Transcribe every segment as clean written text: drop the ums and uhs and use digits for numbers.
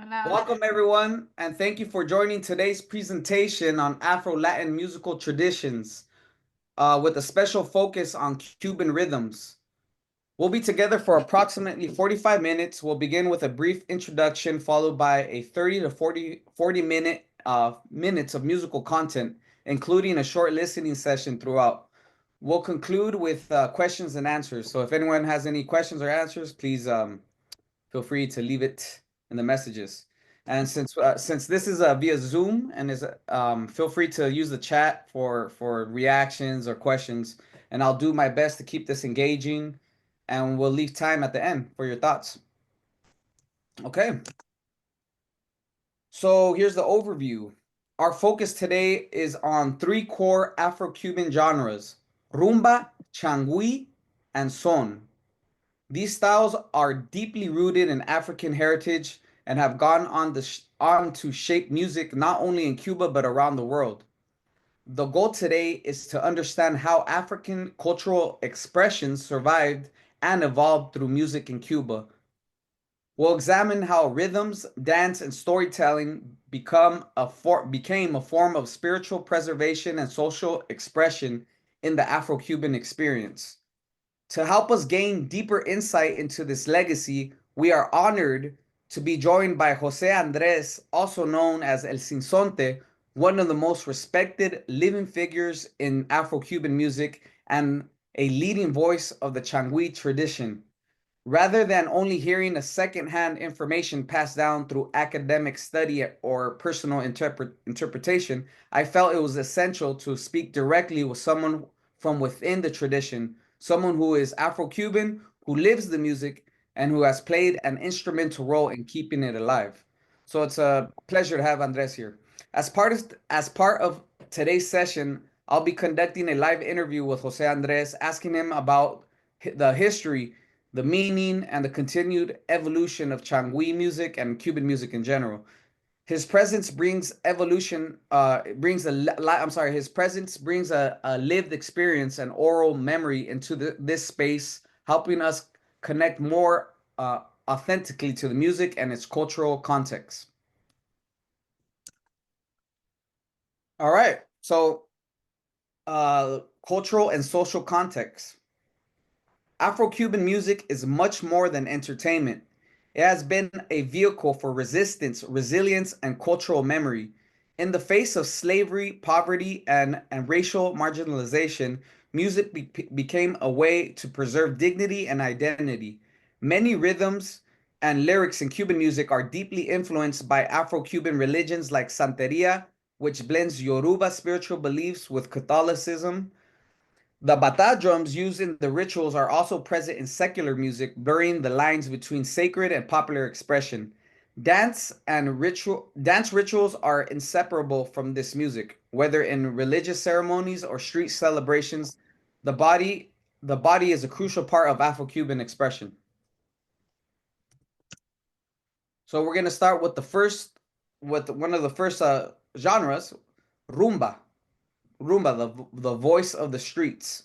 Hola. Welcome, everyone, and thank you for joining today's presentation on Afro-Latin musical traditions with a special focus on Cuban rhythms. We'll be together for approximately 45 minutes. We'll begin with a brief introduction, followed by a 30 to 40 minutes of musical content, including a short listening session throughout. We'll conclude with questions and answers. So if anyone has any questions or answers, please feel free to leave it in the messages. And since this is via Zoom and is feel free to use the chat for reactions or questions, and I'll do my best to keep this engaging, and we'll leave time at the end for your thoughts. Okay, so here's the overview. Our focus today is on three core Afro-Cuban genres: rumba, changüí, and son. These styles are deeply rooted in African heritage and have gone on to shape music not only in Cuba but around the world. The goal today is to understand how African cultural expressions survived and evolved through music in Cuba. We'll examine how rhythms, dance, and storytelling became a form of spiritual preservation and social expression in the Afro-Cuban experience. To help us gain deeper insight into this legacy, we are honored to be joined by Jose Andres, also known as El Sinsonte, one of the most respected living figures in Afro-Cuban music and a leading voice of the changüí tradition. Rather than only hearing a second-hand information passed down through academic study or personal interpretation, I felt it was essential to speak directly with someone from within the tradition, someone who is Afro-Cuban, who lives the music, and who has played an instrumental role in keeping it alive. So it's a pleasure to have Andres here. As part of today's session, I'll be conducting a live interview with Jose Andres, asking him about the history, the meaning, and the continued evolution of changüí music and Cuban music in general. His presence brings evolution, brings I'm sorry, his presence brings a lived experience and oral memory into this space, helping us connect more authentically to the music and its cultural context. All right, so cultural and social context. Afro-Cuban music is much more than entertainment. It has been a vehicle for resistance, resilience, and cultural memory. In the face of slavery, poverty, and racial marginalization, music became a way to preserve dignity and identity. Many rhythms and lyrics in Cuban music are deeply influenced by Afro-Cuban religions like Santeria, which blends Yoruba spiritual beliefs with Catholicism. The bata drums used in the rituals are also present in secular music, blurring the lines between sacred and popular expression. Dance rituals are inseparable from this music, whether in religious ceremonies or street celebrations. The body the body is a crucial part of Afro-Cuban expression. So we're gonna start with one of the first genres, rumba. Rumba, the voice of the streets.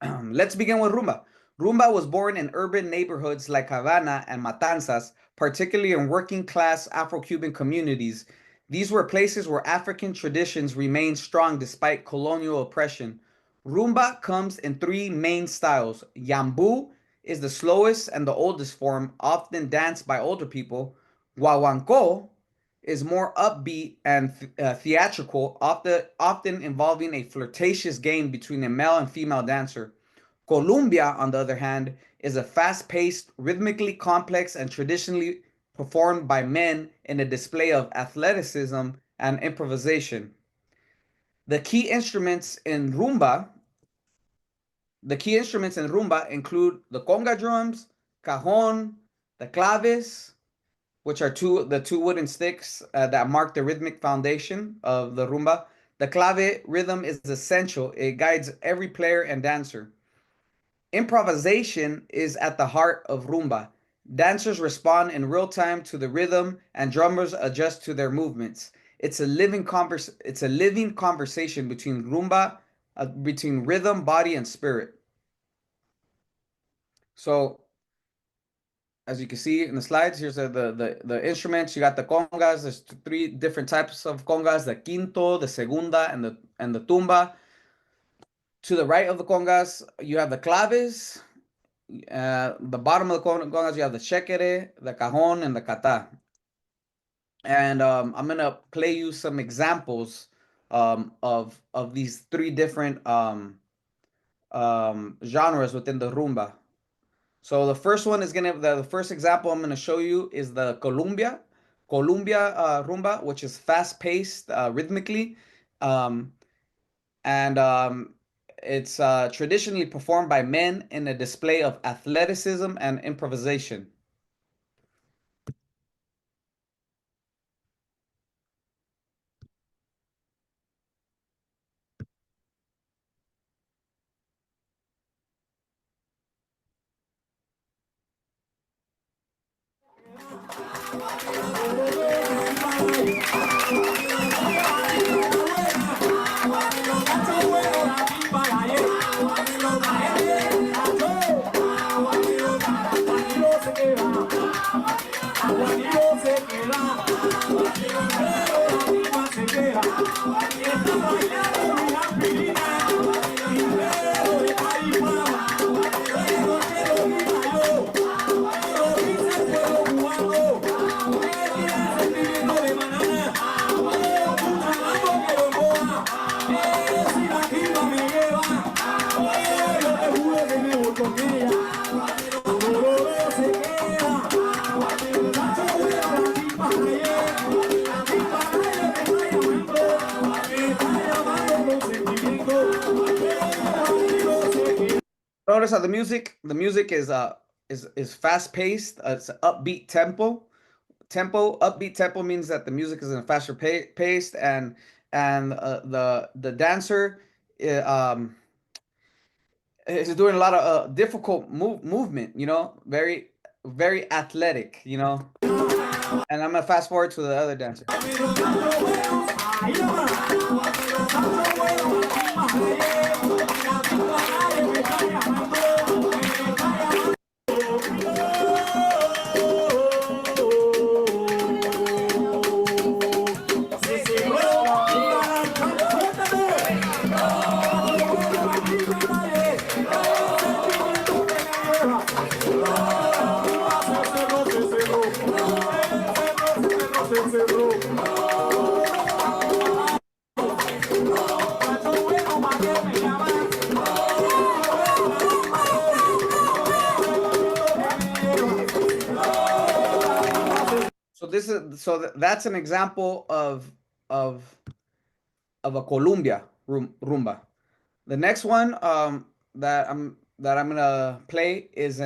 Let's begin with rumba. Rumba was born in urban neighborhoods like Havana and Matanzas, particularly in working class Afro Cuban communities. These were places where African traditions remained strong despite colonial oppression. Rumba comes in three main styles. Yambu is the slowest and the oldest form, often danced by older people. Guaguancó is more upbeat and theatrical, often involving a flirtatious game between a male and female dancer. Columbia, on the other hand, is a fast-paced, rhythmically complex, and traditionally performed by men in a display of athleticism and improvisation. The key instruments in rumba, the key instruments in rumba include the conga drums, cajon, the claves, which are the two wooden sticks that mark the rhythmic foundation of the rumba. The clave rhythm is essential. It guides every player and dancer. Improvisation is at the heart of rumba. Dancers respond in real time to the rhythm and drummers adjust to their movements. It's a living conversation between between rhythm, body, and spirit. So as you can see in the slides, here's the instruments. You got the congas. There's three different types of congas: the quinto, the segunda, and the tumba. To the right of the congas, you have the claves. The bottom of the congas, you have the shekere, the cajon, and the kata. And I'm gonna play you some examples of these three different genres within the rumba. So the first one is the first example I'm gonna show you is the Columbia rumba, which is fast paced rhythmically, um, and it's traditionally performed by men in a display of athleticism and improvisation. Notice how the music is fast paced. It's upbeat tempo. Upbeat tempo means that the music is in a faster pace, and the dancer is doing a lot of difficult movement. Very athletic. And I'm gonna fast forward to the other dancer. That's an example of a Columbia rumba. The next one that I'm gonna play is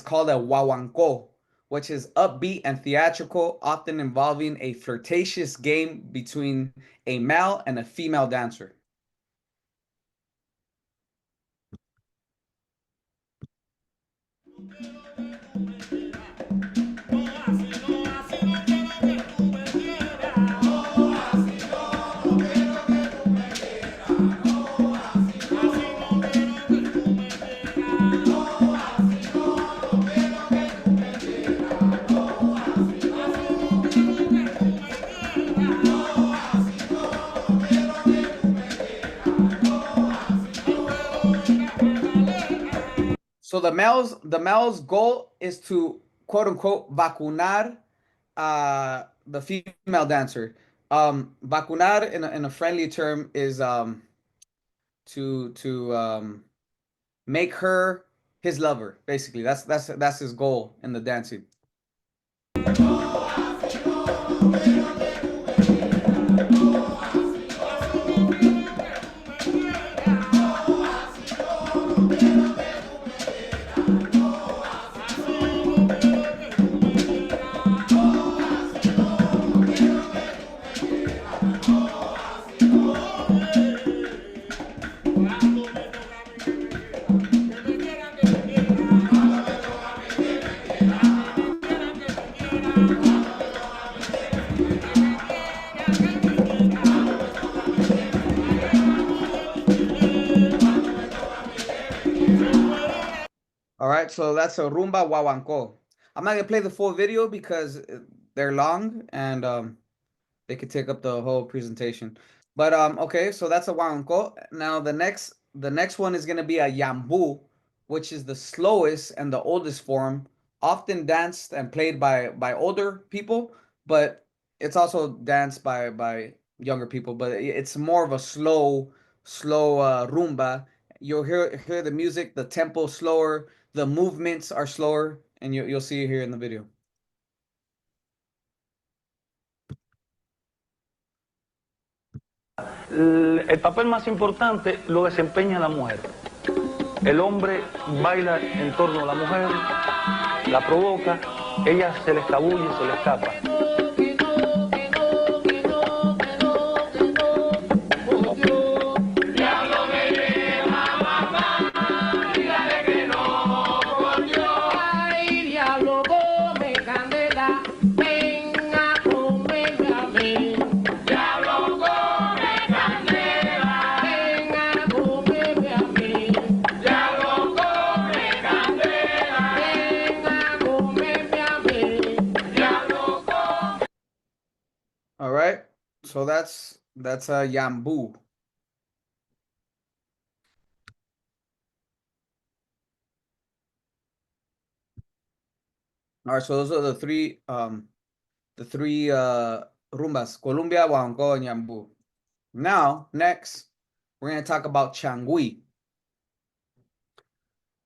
called a wawanko, which is upbeat and theatrical, often involving a flirtatious game between a male and a female dancer. So the male's goal is to quote unquote vacunar the female dancer. Vacunar in a friendly term is to make her his lover. Basically, that's his goal in the dancing. All right, so that's a rumba wawanko. I'm not gonna play the full video because they're long and they could take up the whole presentation. But okay, so that's a huanco. Now the next one is gonna be a yambu, which is the slowest and the oldest form, often danced and played by older people, but it's also danced by younger people. But it's more of a slow rumba. You'll hear the music, the tempo slower, the movements are slower, and you'll see it here in the video. El papel más importante lo desempeña la mujer. El hombre baila en torno a la mujer, la provoca, ella se le escabulle, se le escapa. All right, so that's a yambu. All right, so those are the three rumbas: Colombia, Huanco, and Yambu. Now, next, we're gonna talk about changüí.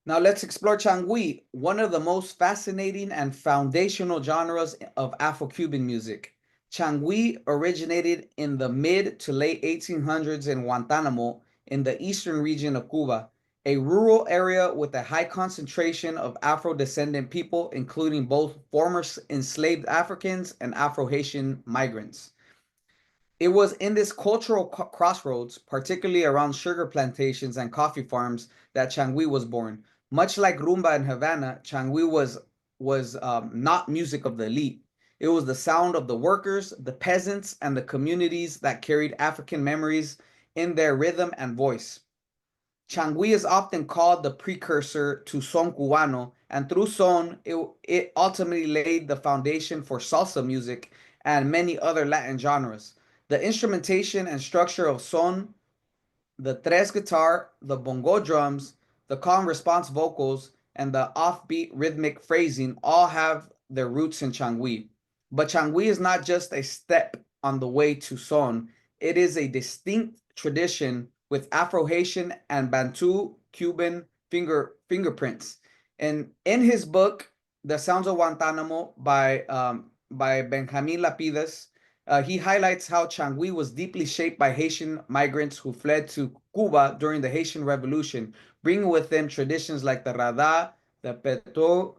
Now let's explore changüí, one of the most fascinating and foundational genres of Afro-Cuban music. Changüí originated in the mid to late 1800s in Guantanamo in the eastern region of Cuba, a rural area with a high concentration of Afro-descendant people, including both former enslaved Africans and Afro-Haitian migrants. It was in this cultural crossroads, particularly around sugar plantations and coffee farms, that changüí was born. Much like rumba in Havana, changüí was not music of the elite. It was the sound of the workers, the peasants, and the communities that carried African memories in their rhythm and voice. Changüí is often called the precursor to son cubano, and through son, it ultimately laid the foundation for salsa music and many other Latin genres. The instrumentation and structure of son, the tres guitar, the bongo drums, the calm response vocals, and the offbeat rhythmic phrasing all have their roots in changüí. But changüí is not just a step on the way to son, it is a distinct tradition with Afro-Haitian and Bantu Cuban fingerprints. And in his book, The Sounds of Guantanamo by Benjamin Lapides, he highlights how changüí was deeply shaped by Haitian migrants who fled to Cuba during the Haitian Revolution, bringing with them traditions like the rada, the peto,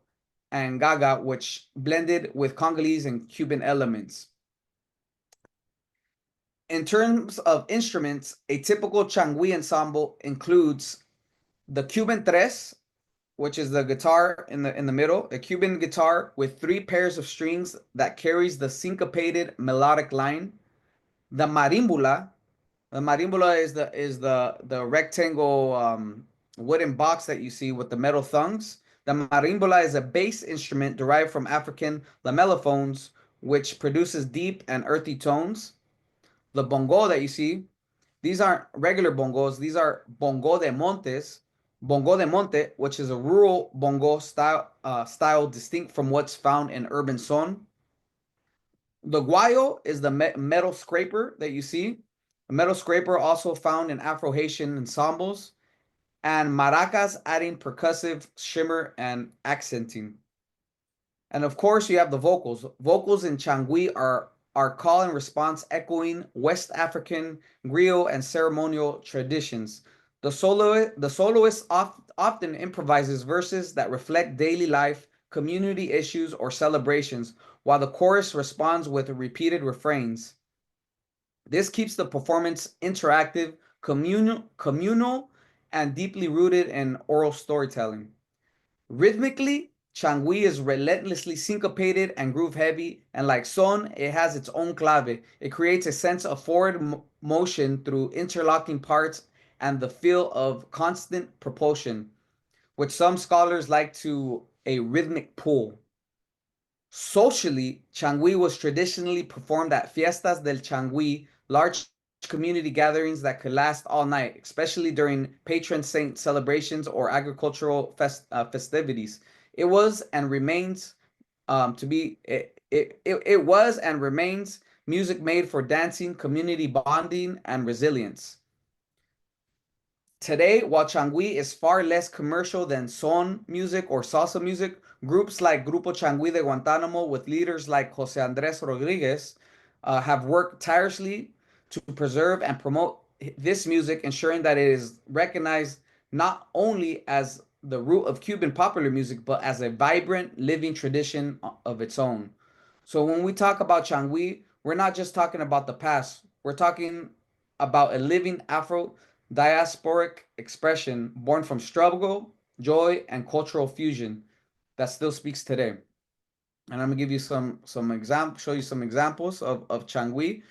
and gaga, which blended with Congolese and Cuban elements. In terms of instruments, a typical changüí ensemble includes the Cuban tres, which is the guitar in the middle, a Cuban guitar with 3 pairs of strings that carries the syncopated melodic line. The marimbula, the rectangle wooden box that you see with the metal thongs. The marimbula is a bass instrument derived from African lamellophones, which produces deep and earthy tones. The bongo that you see, these aren't regular bongos. These are bongo de montes, bongo de monte, which is a rural bongo style distinct from what's found in urban son. The guayo is the metal scraper that you see. A metal scraper also found in Afro-Haitian ensembles. And maracas adding percussive shimmer and accenting. And of course, you have the vocals. Vocals in changüí are call and response echoing West African, griot, and ceremonial traditions. The soloist often improvises verses that reflect daily life, community issues, or celebrations, while the chorus responds with repeated refrains. This keeps the performance interactive, communal, and deeply rooted in oral storytelling. Rhythmically, changüí is relentlessly syncopated and groove heavy, and like son, it has its own clave. It creates a sense of forward motion through interlocking parts and the feel of constant propulsion, which some scholars like to a rhythmic pull. Socially, changüí was traditionally performed at fiestas del changüí, large community gatherings that could last all night, especially during patron saint celebrations or agricultural festivities. It was and remains it was and remains music made for dancing, community bonding, and resilience. Today, while changüí is far less commercial than son music or salsa music, groups like Grupo Changüí de Guantánamo, with leaders like Jose Andres Rodriguez, have worked tirelessly to preserve and promote this music, ensuring that it is recognized not only as the root of Cuban popular music, but as a vibrant, living tradition of its own. So when we talk about changüí, we're not just talking about the past. We're talking about a living Afro diasporic expression born from struggle, joy, and cultural fusion that still speaks today. And I'm gonna give you some show you some examples of changüí.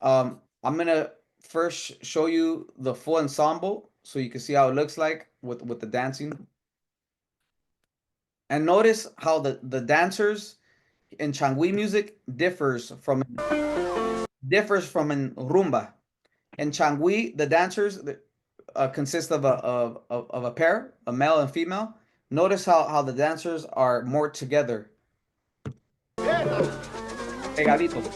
I'm gonna first show you the full ensemble so you can see how it looks like with the dancing. And notice how the dancers in changüí music differs from in rumba. In changüí, the dancers consist of a pair, a male and female. Notice how the dancers are more together. Pegaditos.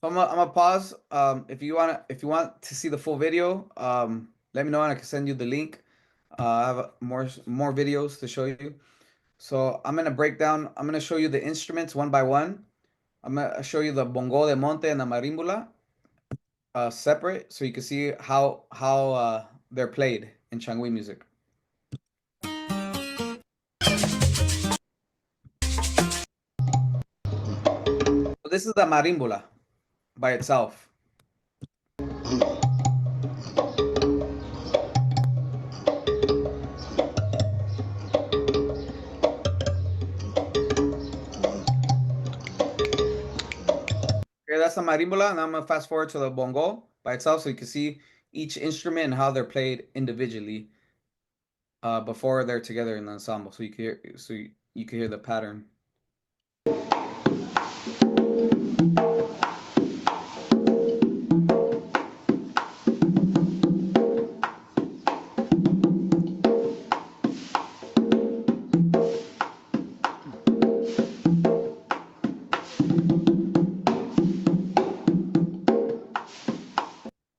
So I'm gonna pause. If you want to see the full video, let me know and I can send you the link. I have more videos to show you. So I'm gonna show you the instruments one by one. I'm gonna show you the bongo de monte and the marimbula separate, so you can see how they're played in changüí music. So this is the marimbula by itself. Okay, that's the marimba. Now I'm gonna fast forward to the bongo by itself so you can see each instrument and how they're played individually before they're together in the ensemble. So you can hear the pattern.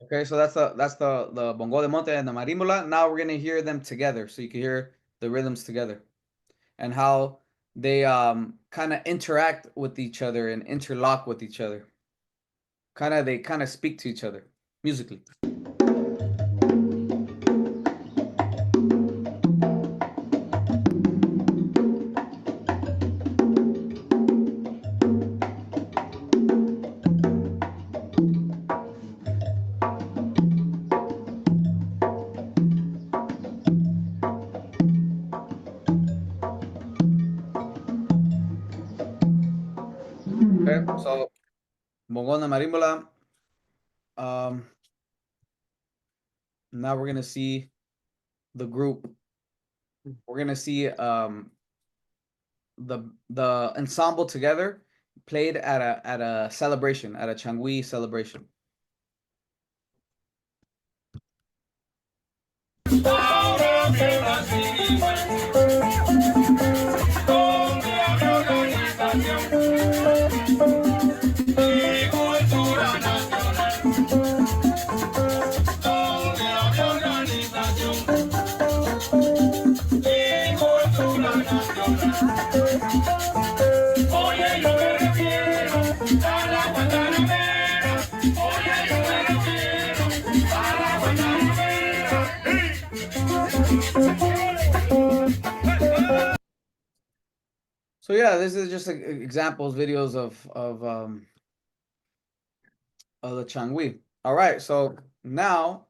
Okay, so that's the bongo de monte and the marimba. Now we're gonna hear them together, so you can hear the rhythms together, and how they kind of interact with each other and interlock with each other. They kind of speak to each other musically. Okay, so bongo and marimba. Now we're gonna see the group. We're gonna see the ensemble together. played at a celebration, at a changüí celebration. So yeah, this is just examples, videos of the changüí. All right, so now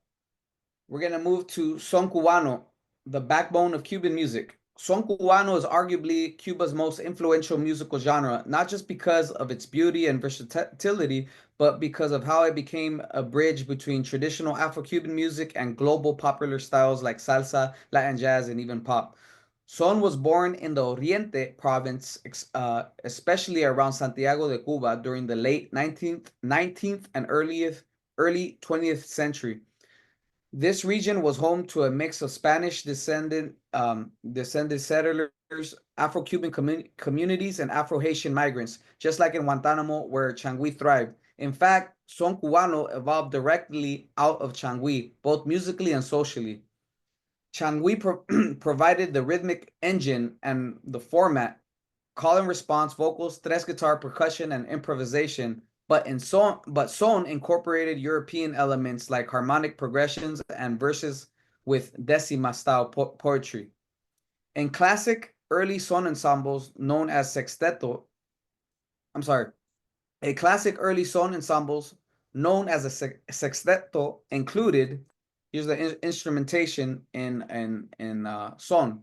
we're gonna move to son cubano, the backbone of Cuban music. Son cubano is arguably Cuba's most influential musical genre, not just because of its beauty and versatility, but because of how it became a bridge between traditional Afro-Cuban music and global popular styles like salsa, Latin jazz, and even pop. Son was born in the Oriente province, especially around Santiago de Cuba during the late 19th and early 20th century. This region was home to a mix of Spanish descended settlers, Afro-Cuban communities, and Afro-Haitian migrants, just like in Guantanamo, where changüí thrived. In fact, son cubano evolved directly out of changüí, both musically and socially. Changüí provided the rhythmic engine and the format, call and response, vocals, tres guitar, percussion, and improvisation. But son incorporated European elements like harmonic progressions and verses with decima style poetry. In classic early son ensembles known as sexteto, a classic early son ensembles known as a sexteto included, here's the instrumentation in son.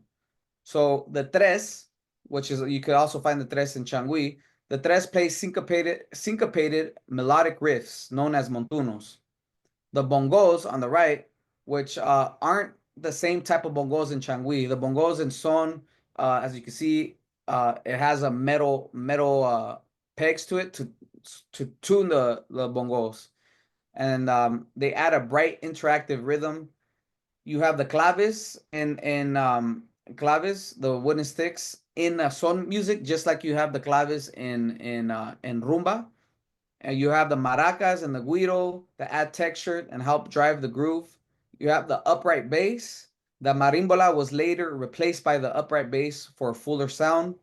So the tres, which is, you could also find the tres in changüí, the tres plays syncopated melodic riffs known as montunos. The bongos on the right, which aren't the same type of bongos in changüí. The bongos in son, as you can see, it has a metal pegs to it to tune the bongos, and they add a bright interactive rhythm. You have the claves in claves, the wooden sticks in son music, just like you have the claves in rumba. And you have the maracas and the guiro that add texture and help drive the groove. You have the upright bass. The marimbola was later replaced by the upright bass for a fuller sound.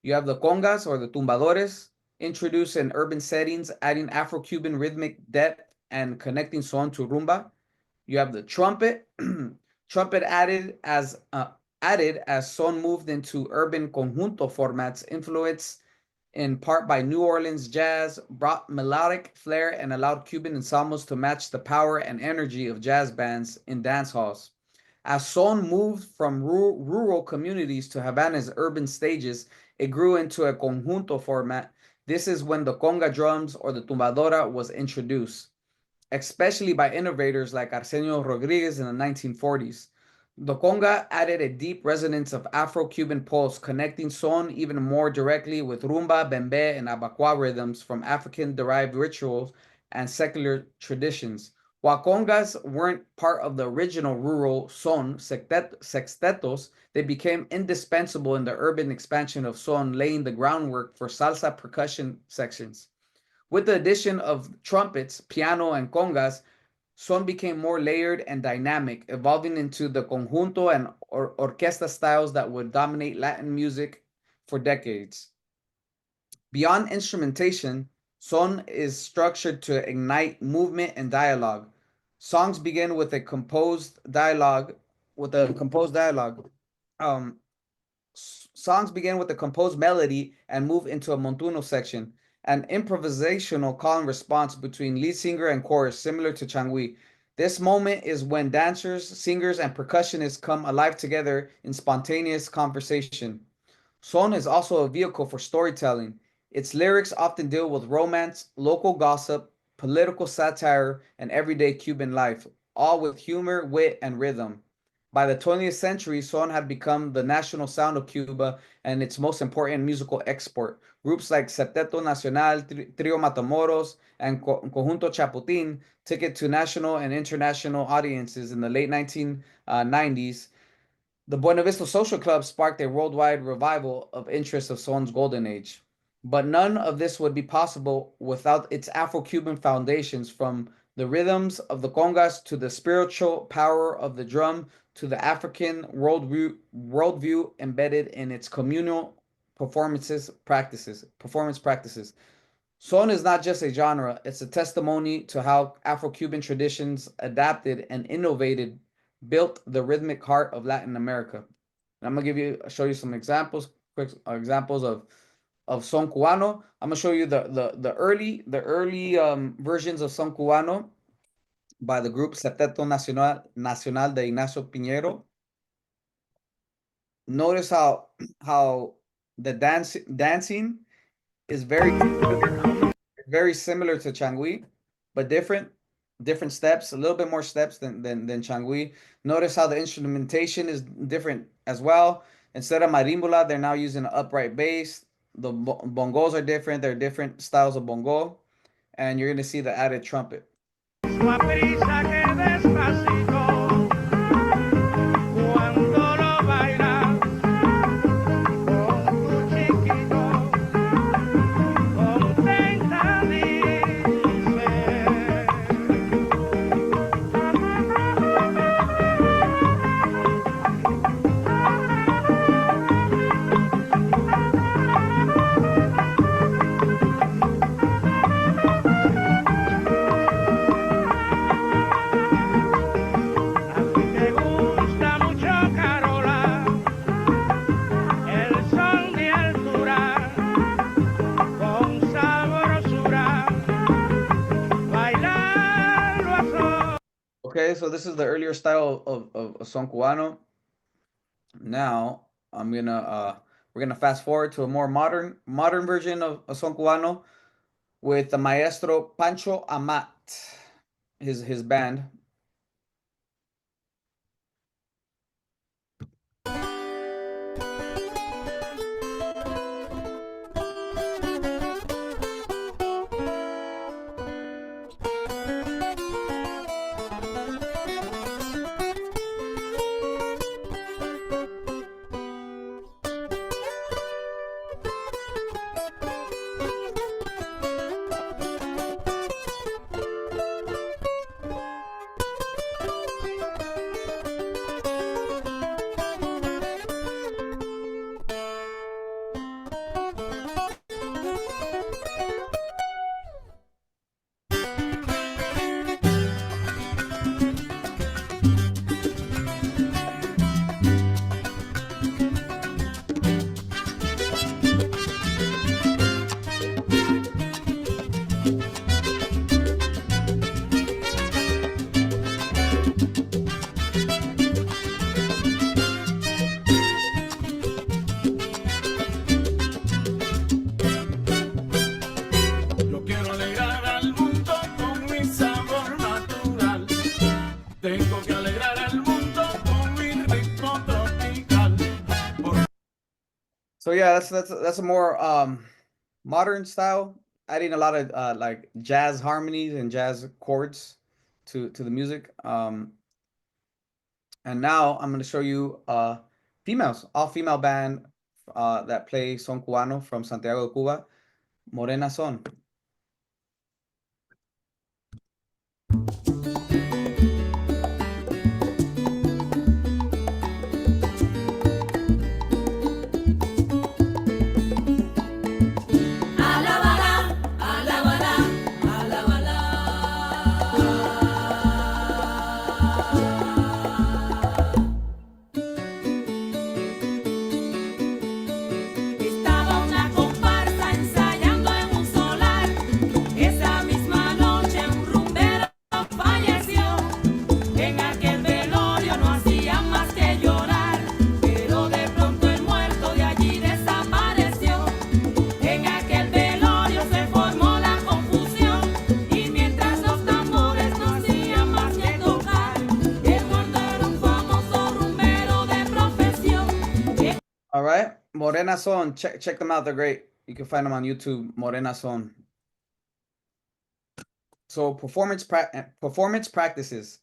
You have the congas or the tumbadores, introduced in urban settings, adding Afro-Cuban rhythmic depth and connecting son to rumba. You have the trumpet, trumpet added as son moved into urban conjunto formats, influenced in part by New Orleans jazz, brought melodic flair and allowed Cuban ensembles to match the power and energy of jazz bands in dance halls. As son moved from rural communities to Havana's urban stages, it grew into a conjunto format. This is when the conga drums or the tumbadora was introduced, especially by innovators like Arsenio Rodriguez in the 1940s. The conga added a deep resonance of Afro-Cuban pulse, connecting son even more directly with rumba, bembe, and abacua rhythms from African-derived rituals and secular traditions. While congas weren't part of the original rural son sextetos, they became indispensable in the urban expansion of son, laying the groundwork for salsa percussion sections. With the addition of trumpets, piano, and congas, son became more layered and dynamic, evolving into the conjunto and orquesta styles that would dominate Latin music for decades. Beyond instrumentation, son is structured to ignite movement and dialogue. Songs begin with a composed dialogue. Songs begin with a composed melody and move into a montuno section, an improvisational call and response between lead singer and chorus, similar to changüí. This moment is when dancers, singers, and percussionists come alive together in spontaneous conversation. Son is also a vehicle for storytelling. Its lyrics often deal with romance, local gossip, political satire, and everyday Cuban life, all with humor, wit, and rhythm. By the 20th century, son had become the national sound of Cuba and its most important musical export. Groups like Septeto Nacional, Trio Matamoros, and Conjunto Chaputin took it to national and international audiences in the late 1990s. The Buena Vista Social Club sparked a worldwide revival of interest of son's golden age. But none of this would be possible without its Afro-Cuban foundations, from the rhythms of the congas to the spiritual power of the drum to the African worldview embedded in its communal performance practices. Son is not just a genre, it's a testimony to how Afro-Cuban traditions adapted and innovated, built the rhythmic heart of Latin America. And I'm gonna show you some examples, quick examples of son cubano. I'm gonna show you the early versions of son cubano by the group Septeto Nacional de Ignacio Piñero. Notice how the dancing is very similar to changüí, but different steps, a little bit more steps than changüí. Notice how the instrumentation is different as well. Instead of marimbola, they're now using an upright bass. The bongos are different. They're different styles of bongo, and you're gonna see the added trumpet. Okay, so this is the earlier style of son cubano. Now we're gonna fast forward to a more modern version of son cubano with the maestro Pancho Amat, his band. So yeah, that's a more modern style, adding a lot of like jazz harmonies and jazz chords to the music. And now I'm going to show you females, all female band that play son cubano from Santiago de Cuba, Morena Son. Morena Son. Check them out. They're great. You can find them on YouTube. Morena Son. So performance practices.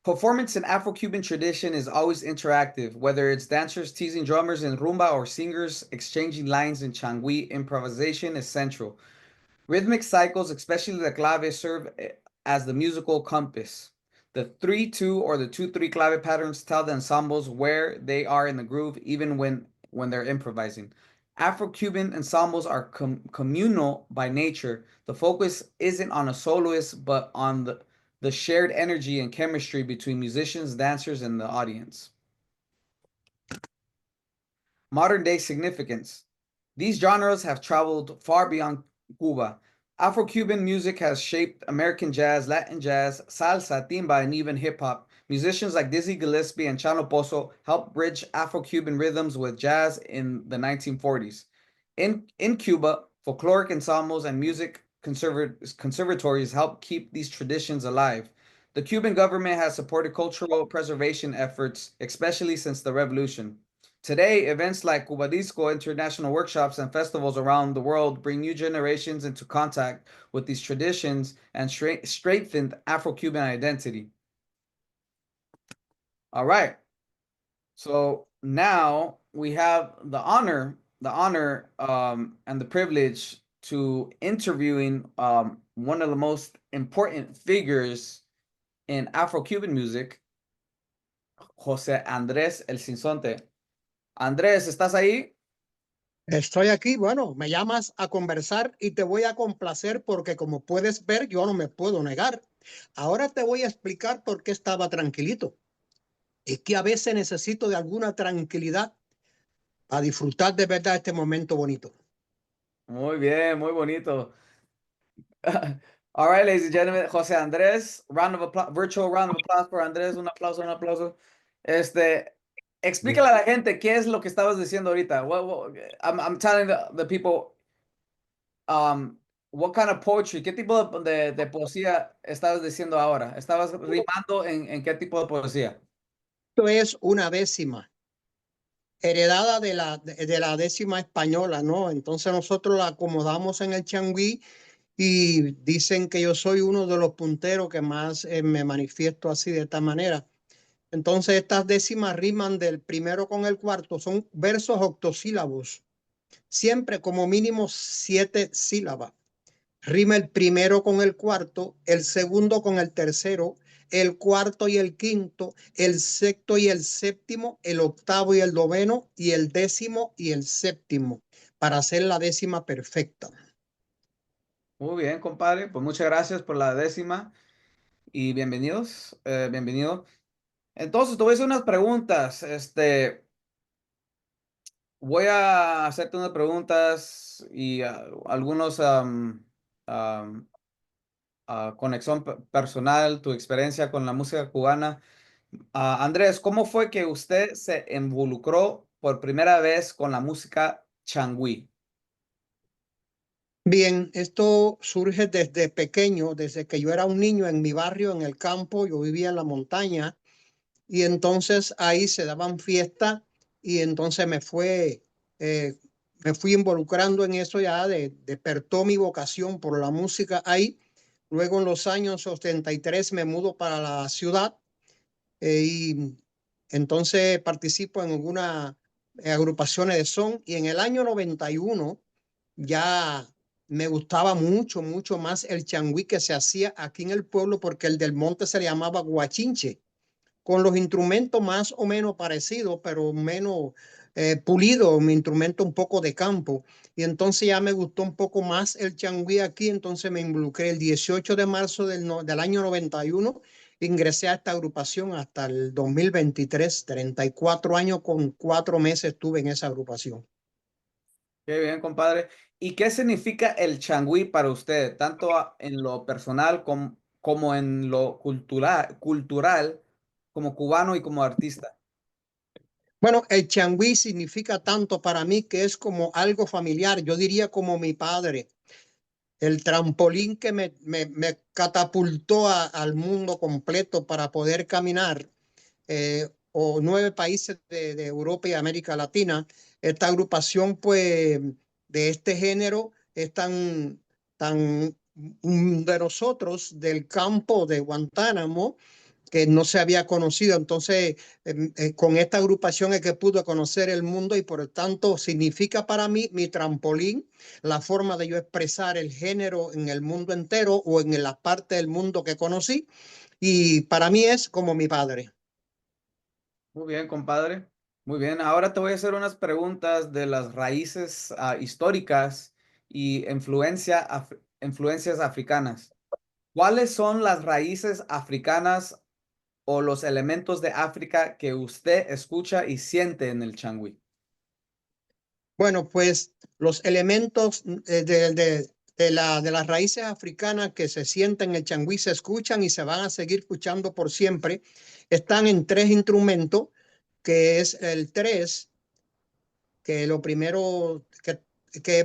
Performance in Afro-Cuban tradition is always interactive, whether it's dancers teasing drummers in rumba or singers exchanging lines in changüí. Improvisation is central. Rhythmic cycles, especially the clave, serve as the musical compass. The 3-2 or the 2-3 clave patterns tell the ensembles where they are in the groove, even when they're improvising. Afro-Cuban ensembles are communal by nature. The focus isn't on a soloist, but on the shared energy and chemistry between musicians, dancers, and the audience. Modern day significance. These genres have traveled far beyond Cuba. Afro-Cuban music has shaped American jazz, Latin jazz, salsa, timba, and even hip-hop. Musicians like Dizzy Gillespie and Chano Pozo helped bridge Afro-Cuban rhythms with jazz in the 1940s. In Cuba, folkloric ensembles and music conservatories help keep these traditions alive. The Cuban government has supported cultural preservation efforts, especially since the revolution. Today, events like Cuba Disco, international workshops, and festivals around the world bring new generations into contact with these traditions and strengthen Afro-Cuban identity. All right. So now we have the honor and the privilege to interviewing one of the most important figures in Afro-Cuban music, José Andrés El Sinsonte. Andrés, ¿estás ahí? Estoy aquí, bueno, me llamas a conversar y te voy a complacer porque como puedes ver, yo no me puedo negar. Ahora te voy a explicar por qué estaba tranquilito. Es que a veces necesito de alguna tranquilidad para disfrutar de verdad este momento bonito. Muy bien, muy bonito. All right, ladies and gentlemen, José Andrés, round of applause, virtual round of applause for Andrés, un aplauso, un aplauso. Explícale a la gente qué es lo que estabas diciendo ahorita. I'm telling the people, what kind of poetry, qué tipo de poesía estabas diciendo ahora. ¿Estabas rimando en qué tipo de poesía? Esto es una décima, heredada de la décima española, ¿no? Entonces nosotros la acomodamos en el changüí y dicen que yo soy uno de los punteros que más me manifiesto así de esta manera. Entonces estas décimas riman del primero con el cuarto, son versos octosílabos, siempre como mínimo 7 sílabas. Rima el primero con el cuarto, el segundo con el tercero, el cuarto y el quinto, el sexto y el séptimo, el octavo y el noveno, y el décimo y el séptimo, para hacer la décima perfecta. Muy bien, compadre. Pues muchas gracias por la décima y bienvenidos, bienvenido. Entonces, te voy a hacer unas preguntas. Voy a hacerte unas preguntas y algunos conexión personal, tu experiencia con la música cubana. Andrés, ¿cómo fue que usted se involucró por primera vez con la música changüí? Bien, esto surge desde pequeño, desde que yo era un niño en mi barrio, en el campo, yo vivía en la montaña y entonces ahí se daban fiestas y entonces me fui involucrando en eso ya, despertó mi vocación por la música ahí. Luego en los años 83 me mudo para la ciudad y entonces participo en algunas agrupaciones de son y en el año 91 ya me gustaba mucho, mucho más el changüí que se hacía aquí en el pueblo porque el del monte se le llamaba guachinche con los instrumentos más o menos parecidos, pero menos pulido, mi instrumento un poco de campo. Y entonces ya me gustó un poco más el changüí aquí, entonces me involucré el 18 de marzo del año 91, ingresé a esta agrupación hasta el 2023, 34 años con 4 meses estuve en esa agrupación. Qué bien, compadre. ¿Y qué significa el changüí para usted, tanto en lo personal como en lo cultural, como cubano y como artista? Bueno, el changüí significa tanto para mí que es como algo familiar, yo diría como mi padre. El trampolín que me catapultó al mundo completo para poder caminar. o 9 países de Europa y América Latina. Esta agrupación, pues, de este género es tan de nosotros, del campo de Guantánamo, que no se había conocido. Entonces, con esta agrupación es que pude conocer el mundo y por lo tanto significa para mí mi trampolín, la forma de yo expresar el género en el mundo entero o en la parte del mundo que conocí. Y para mí es como mi padre. Muy bien, compadre. Muy bien. Ahora te voy a hacer unas preguntas de las raíces históricas y influencias africanas. ¿Cuáles son las raíces africanas o los elementos de África que usted escucha y siente en el changüí? Bueno, pues los elementos de las raíces africanas que se sienten en el changüí se escuchan y se van a seguir escuchando por siempre. Están en 3 instrumentos, que es el 3, que lo primero que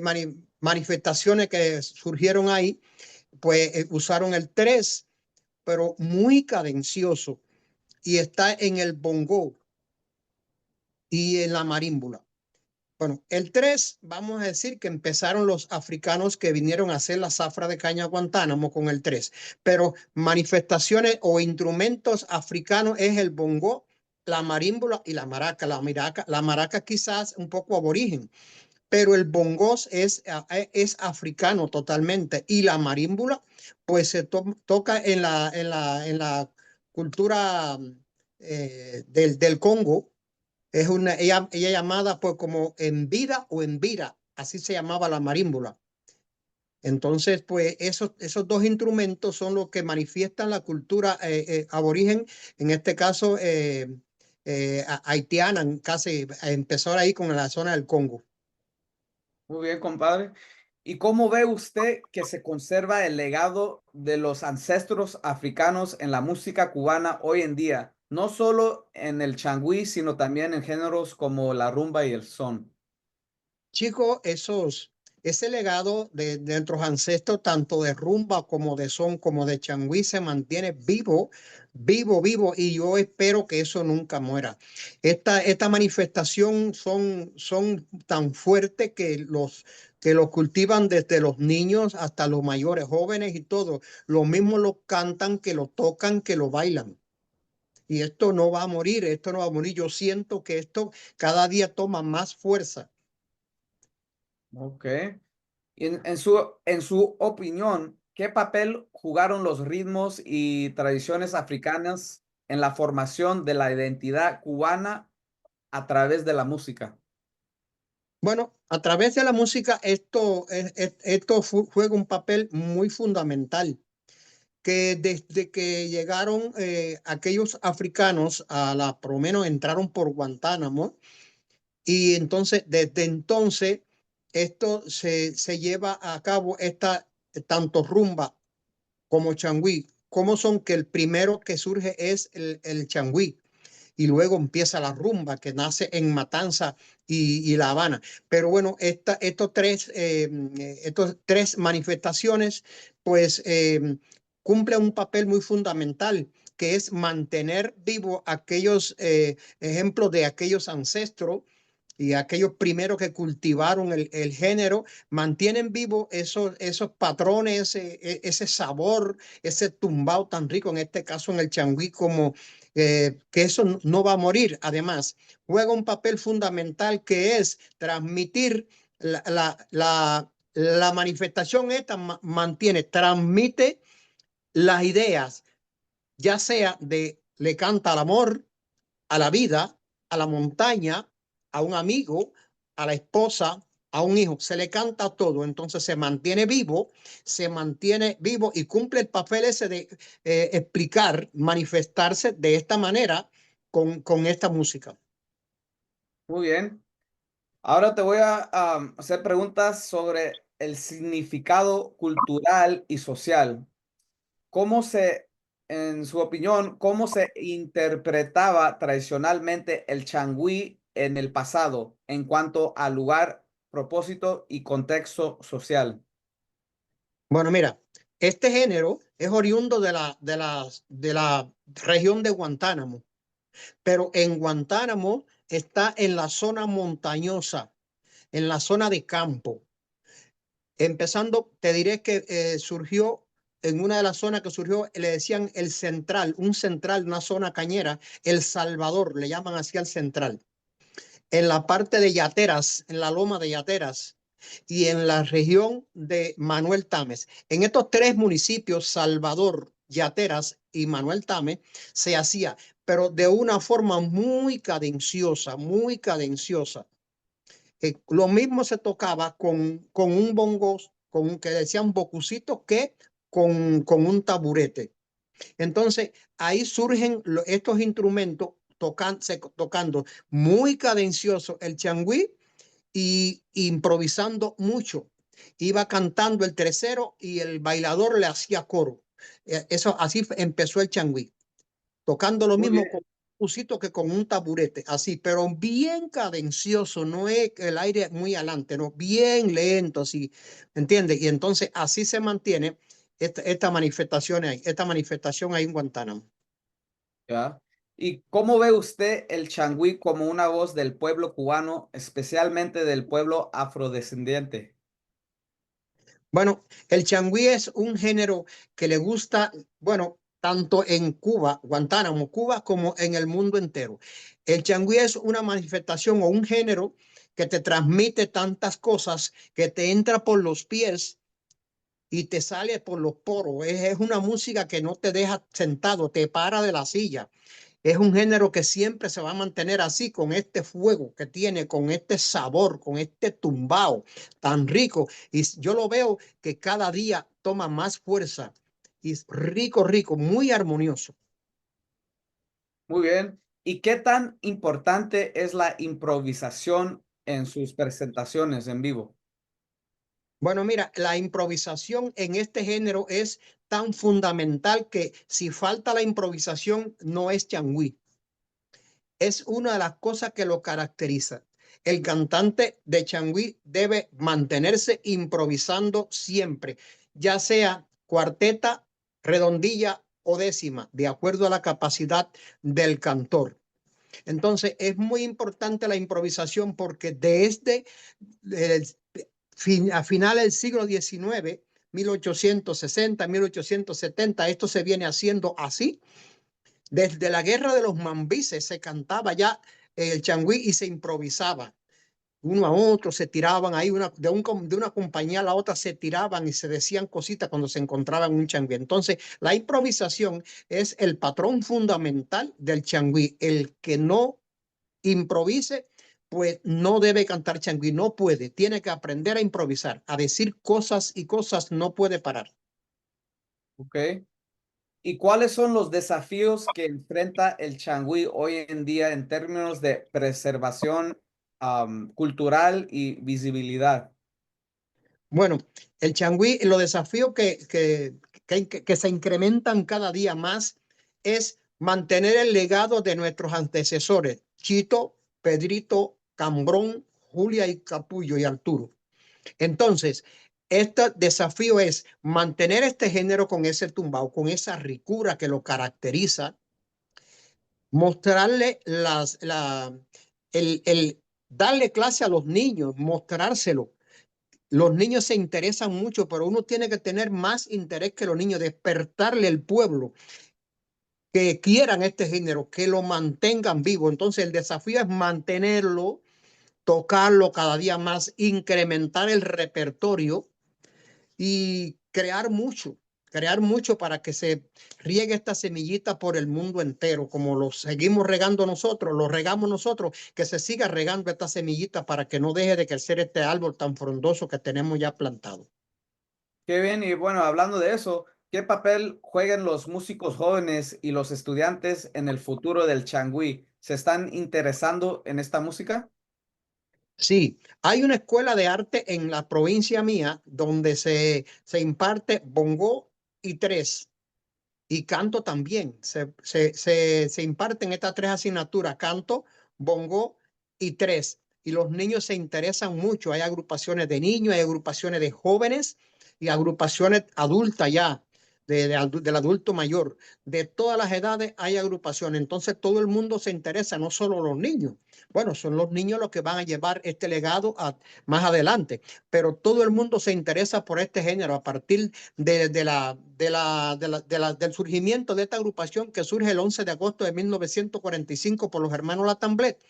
manifestaciones que surgieron ahí, pues usaron el 3, pero muy cadencioso, y está en el bongo y en la marímbula. Bueno, el 3, vamos a decir que empezaron los africanos que vinieron a hacer la zafra de caña a Guantánamo con el 3, pero manifestaciones o instrumentos africanos es el bongo, la marímbula y la maraca. La maraca quizás un poco aborigen, pero el bongos es africano totalmente, y la marímbula pues se toca en la cultura del Congo. Ella llamada pues como en vida o en vira, así se llamaba la marímbula. Entonces, pues esos 2 instrumentos son los que manifiestan la cultura aborigen, en este caso haitiana, casi empezó ahí con la zona del Congo. Muy bien, compadre. ¿Y cómo ve usted que se conserva el legado de los ancestros africanos en la música cubana hoy en día? No solo en el changüí, sino también en géneros como la rumba y el son. Chicos, ese legado de nuestros ancestros, tanto de rumba como de son, como de changüí, se mantiene vivo, vivo, vivo, y yo espero que eso nunca muera. Esta manifestación son tan fuertes que los cultivan desde los niños hasta los mayores, jóvenes y todo. Lo mismo lo cantan, que lo tocan, que lo bailan. Y esto no va a morir, esto no va a morir. Yo siento que esto cada día toma más fuerza. Ok. Y en su opinión, ¿qué papel jugaron los ritmos y tradiciones africanas en la formación de la identidad cubana a través de la música? Bueno, a través de la música esto juega un papel muy fundamental, que desde que llegaron aquellos africanos por lo menos entraron por Guantánamo, y entonces desde entonces esto se lleva a cabo tanto rumba como changüí. ¿Cómo son? Que el primero que surge es el changüí, y luego empieza la rumba que nace en Matanza y La Habana. Pero bueno, estos tres manifestaciones pues cumplen un papel muy fundamental, que es mantener vivo aquellos ejemplos de aquellos ancestros y aquellos primeros que cultivaron el género. Mantienen vivo esos patrones, ese sabor, ese tumbao tan rico, en este caso en el changüí, como que eso no va a morir. Además, juega un papel fundamental, que es transmitir la manifestación esta, transmite las ideas, ya sea le canta al amor, a la vida, a la montaña, a un amigo, a la esposa, a un hijo. Se le canta todo. Entonces se mantiene vivo y cumple el papel ese de explicar, manifestarse de esta manera con esta música. Muy bien. Ahora te voy a hacer preguntas sobre el significado cultural y social. ¿Cómo en su opinión, cómo se interpretaba tradicionalmente el changüí en el pasado en cuanto a lugar, propósito y contexto social? Bueno, mira, este género es oriundo de la región de Guantánamo. pero en Guantánamo está en la zona montañosa, en la zona de campo. Empezando, te diré que surgió en una de las zonas que surgió, le decían el central, un central, una zona cañera, El Salvador, le llaman así al central. En la parte de Yateras, en la loma de Yateras y en la región de Manuel Tames. En estos tres municipios, Salvador, Yateras y Manuel Tames, se hacía, pero de una forma muy cadenciosa, muy cadenciosa. Lo mismo se tocaba con un bongo, con un que decían bocucito, que con un taburete. Entonces, ahí surgen estos instrumentos tocando muy cadencioso el changüí y improvisando mucho. Iba cantando el tercero y el bailador le hacía coro. Eso, así empezó el changüí, tocando lo Muy mismo bien. con un busito que con un taburete, así, pero bien cadencioso, no es el aire muy adelante, no, bien lento, así, ¿entiendes? Y entonces así se mantiene esta manifestación ahí en Guantánamo. ¿Ya? ¿Y cómo ve usted el changüí como una voz del pueblo cubano, especialmente del pueblo afrodescendiente? Bueno, el changüí es un género que le gusta, bueno, tanto en Cuba, Guantánamo, Cuba, como en el mundo entero. El changüí es una manifestación o un género que te transmite tantas cosas que te entra por los pies y te sale por los poros. Es una música que no te deja sentado, te para de la silla. Es un género que siempre se va a mantener así, con este fuego que tiene, con este sabor, con este tumbao tan rico. Y yo lo veo que cada día toma más fuerza y es rico, rico, muy armonioso. Muy bien. ¿Y qué tan importante es la improvisación en sus presentaciones en vivo? Bueno, mira, la improvisación en este género es tan fundamental que si falta la improvisación no es changüí. Es una de las cosas que lo caracteriza. El cantante de changüí debe mantenerse improvisando siempre, ya sea cuarteta, redondilla o décima, de acuerdo a la capacidad del cantor. Entonces, es muy importante la improvisación porque desde a finales del siglo XIX, 1860, 1870, esto se viene haciendo así. Desde la guerra de los mambises se cantaba ya el changüí y se improvisaba. Uno a otro se tiraban ahí, de una compañía a la otra se tiraban y se decían cositas cuando se encontraban un changüí. Entonces, la improvisación es el patrón fundamental del changüí. El que no improvise, pues no debe cantar changüí, no puede. Tiene que aprender a improvisar, a decir cosas y cosas, no puede parar. ¿Ok? ¿Y cuáles son los desafíos que enfrenta el changüí hoy en día en términos de preservación cultural y visibilidad? Bueno, el changüí, los desafíos que se incrementan cada día más es mantener el legado de nuestros antecesores, Chito, Pedrito, Cambrón, Julia y Capullo y Arturo. Entonces, este desafío es mantener este género con ese tumbao, con esa ricura que lo caracteriza, mostrarle darle clase a los niños, mostrárselo. Los niños se interesan mucho, pero uno tiene que tener más interés que los niños, despertarle al pueblo, que quieran este género, que lo mantengan vivo. Entonces el desafío es mantenerlo, tocarlo cada día más, incrementar el repertorio y crear mucho para que se riegue esta semillita por el mundo entero, como lo seguimos regando nosotros, lo regamos nosotros, que se siga regando esta semillita para que no deje de crecer este árbol tan frondoso que tenemos ya plantado. Qué bien, y bueno, hablando de eso, ¿qué papel juegan los músicos jóvenes y los estudiantes en el futuro del changüí? ¿Se están interesando en esta música? Sí, hay una escuela de arte en la provincia mía donde se imparte bongo y tres, y canto también. Se imparten estas tres asignaturas, canto, bongo y tres. Y los niños se interesan mucho. Hay agrupaciones de niños, hay agrupaciones de jóvenes y agrupaciones adultas ya, del adulto mayor, de todas las edades hay agrupaciones. Entonces todo el mundo se interesa, no solo los niños. Bueno, son los niños los que van a llevar este legado más adelante, pero todo el mundo se interesa por este género a partir del surgimiento de esta agrupación que surge el 11 de agosto de 1945 por los hermanos Latamblet,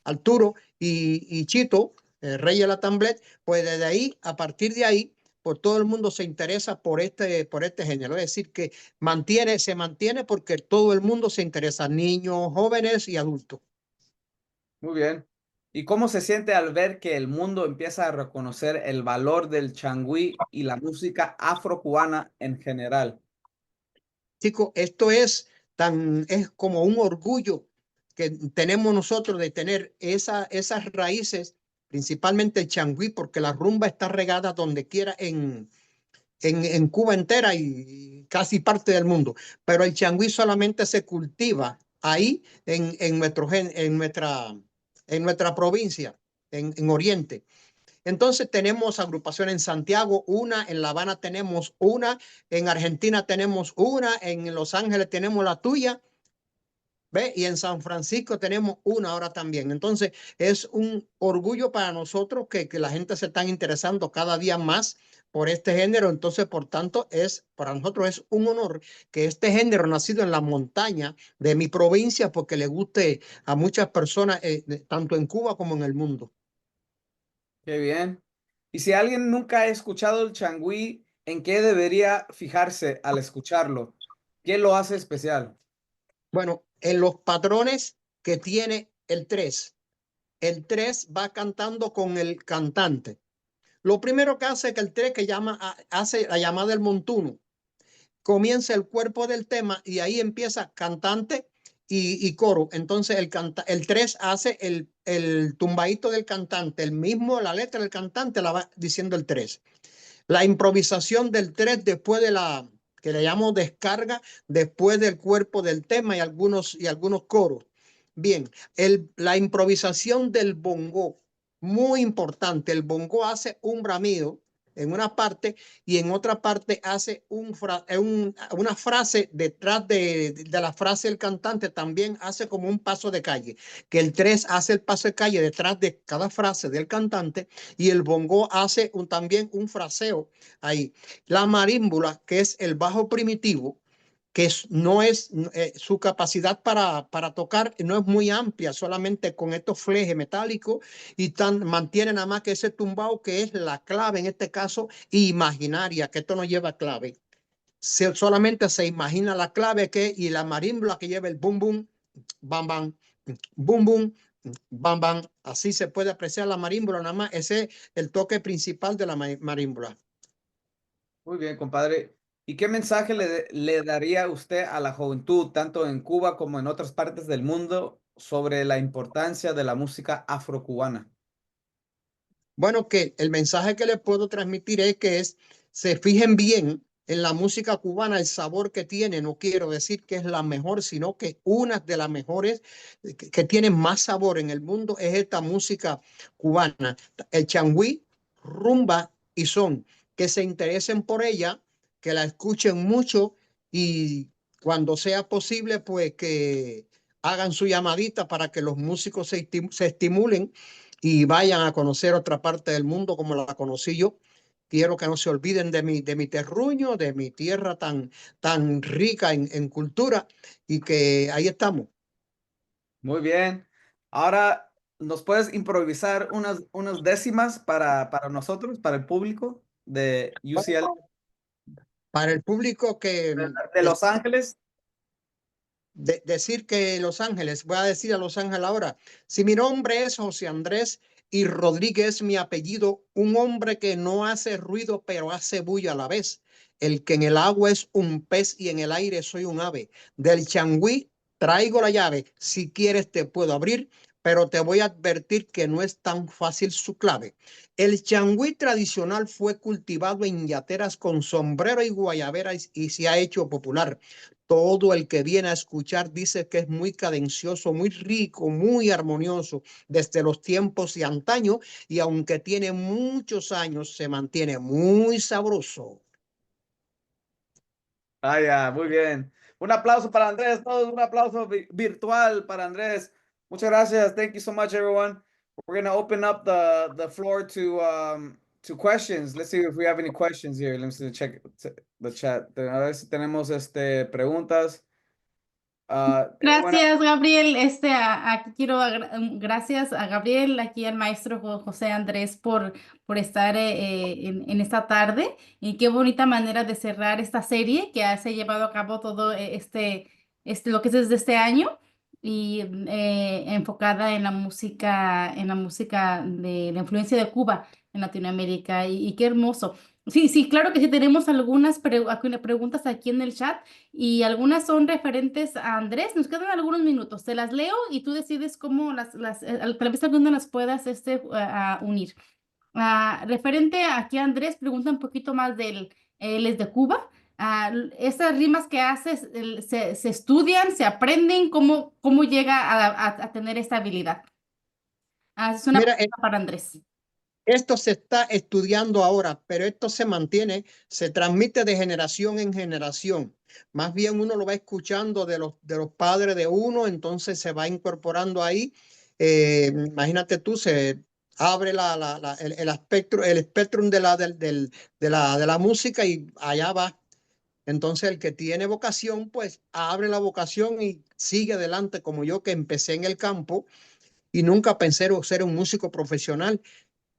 Arturo y Chito, Rey de Latamblet. Pues desde ahí, a partir de ahí, pues todo el mundo se interesa por este género. Es decir, que se mantiene porque todo el mundo se interesa, niños, jóvenes y adultos. Muy bien. ¿Y cómo se siente al ver que el mundo empieza a reconocer el valor del changüí y la música afrocubana en general? Chicos, esto es como un orgullo que tenemos nosotros de tener esas raíces, principalmente el changüí, porque la rumba está regada donde quiera en Cuba entera y casi parte del mundo. Pero el changüí solamente se cultiva ahí en nuestra provincia, en Oriente. Entonces tenemos agrupación en Santiago, una, en La Habana tenemos una, en Argentina tenemos una, en Los Ángeles tenemos la tuya, ¿ve? Y en San Francisco tenemos una ahora también. Entonces es un orgullo para nosotros que la gente se está interesando cada día más por este género. Entonces, por tanto, para nosotros es un honor que este género nacido en la montaña de mi provincia, porque le guste a muchas personas, tanto en Cuba como en el mundo. Qué bien. Y si alguien nunca ha escuchado el changüí, ¿en qué debería fijarse al escucharlo? ¿Qué lo hace especial? Bueno, en los patrones que tiene el 3, el 3 va cantando con el cantante. Lo primero que hace es que el 3 hace la llamada del montuno, comienza el cuerpo del tema y ahí empieza cantante y coro. Entonces el 3 hace el tumbadito del cantante, la letra del cantante la va diciendo el 3. La improvisación del 3 después de que le llamo descarga, después del cuerpo del tema y algunos coros. Bien, la improvisación del bongo, muy importante. El bongo hace un bramido en una parte y en otra parte hace una frase detrás de la frase del cantante, también hace como un paso de calle, que el 3 hace el paso de calle detrás de cada frase del cantante y el bongo hace también un fraseo ahí. La marímbula, que es el bajo primitivo, no es su capacidad para tocar, no es muy amplia, solamente con estos flejes metálicos y mantiene nada más que ese tumbao que es la clave, en este caso imaginaria, que esto no lleva clave. Solamente se imagina la clave y la marímbula que lleva el bum bum, bam bam, bum bum, bam bam. Así se puede apreciar la marímbula, nada más ese es el toque principal de la marímbula. Muy bien, compadre. ¿Y qué mensaje le daría usted a la juventud, tanto en Cuba como en otras partes del mundo, sobre la importancia de la música afrocubana? Bueno, que el mensaje que les puedo transmitir es que se fijen bien en la música cubana, el sabor que tiene. No quiero decir que es la mejor, sino que una de las mejores que tiene más sabor en el mundo es esta música cubana. El changüí, rumba y son. Que se interesen por ella, que la escuchen mucho y cuando sea posible, pues que hagan su llamadita para que los músicos se estimulen y vayan a conocer otra parte del mundo como la conocí yo. Quiero que no se olviden de mi terruño, de mi tierra tan rica en cultura y que ahí estamos. Muy bien. Ahora, ¿nos puedes improvisar unas décimas para nosotros, para el público de UCLA, Para el público que de Los Ángeles? decir que Los Ángeles, voy a decir a Los Ángeles ahora, si mi nombre es José Andrés y Rodríguez mi apellido, un hombre que no hace ruido pero hace bulla a la vez, el que en el agua es un pez y en el aire soy un ave, del changüí traigo la llave, si quieres te puedo abrir, pero te voy a advertir que no es tan fácil su clave. El changüí tradicional fue cultivado en yateras con sombrero y guayabera y se ha hecho popular. Todo el que viene a escuchar dice que es muy cadencioso, muy rico, muy armonioso desde los tiempos de antaño y aunque tiene muchos años, se mantiene muy sabroso. Ah, ya, muy bien. Un aplauso para Andrés, todos un aplauso virtual para Andrés. Muchas gracias. Thank you so much, everyone. We're gonna open up the floor to questions. Let's see if we have any questions here. Let me see, check the chat. A ver si tenemos preguntas. Anyone Gracias, Gabriel. Aquí quiero gracias a Gabriel, aquí al maestro José Andrés por estar en esta tarde. Y qué bonita manera de cerrar esta serie que se ha llevado a cabo todo lo que es desde este año y enfocada en la música de la influencia de Cuba en Latinoamérica. Y qué hermoso. Sí, sí, claro que sí, tenemos algunas preguntas aquí en el chat. Y algunas son referentes a Andrés. Nos quedan algunos minutos. Te las leo y tú decides cómo tal vez alguna las puedas unir. Referente aquí a Andrés, pregunta un poquito más él es de Cuba. Esas rimas que haces, se estudian, se aprenden, ¿cómo llega a tener esta habilidad? Es una Mira, pregunta para Andrés. esto se está estudiando ahora, pero esto se mantiene, se transmite de generación en generación. Más bien uno lo va escuchando de los padres de uno, entonces se va incorporando ahí. Imagínate tú, se abre el espectro de la música y allá va. Entonces el que tiene vocación, pues abre la vocación y sigue adelante, como yo que empecé en el campo y nunca pensé ser un músico profesional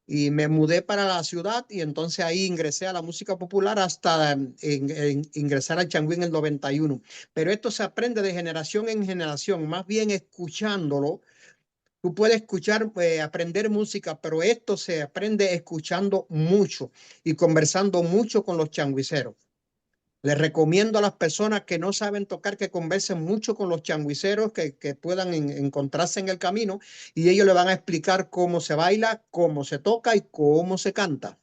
y me mudé para la ciudad y entonces ahí ingresé a la música popular hasta ingresar al changüí en el 91. Pero esto se aprende de generación en generación, más bien escuchándolo. Tú puedes escuchar, aprender música, pero esto se aprende escuchando mucho y conversando mucho con los changuiceros. Les recomiendo a las personas que no saben tocar que conversen mucho con los changuiceros que puedan encontrarse en el camino y ellos le van a explicar cómo se baila, cómo se toca y cómo se canta.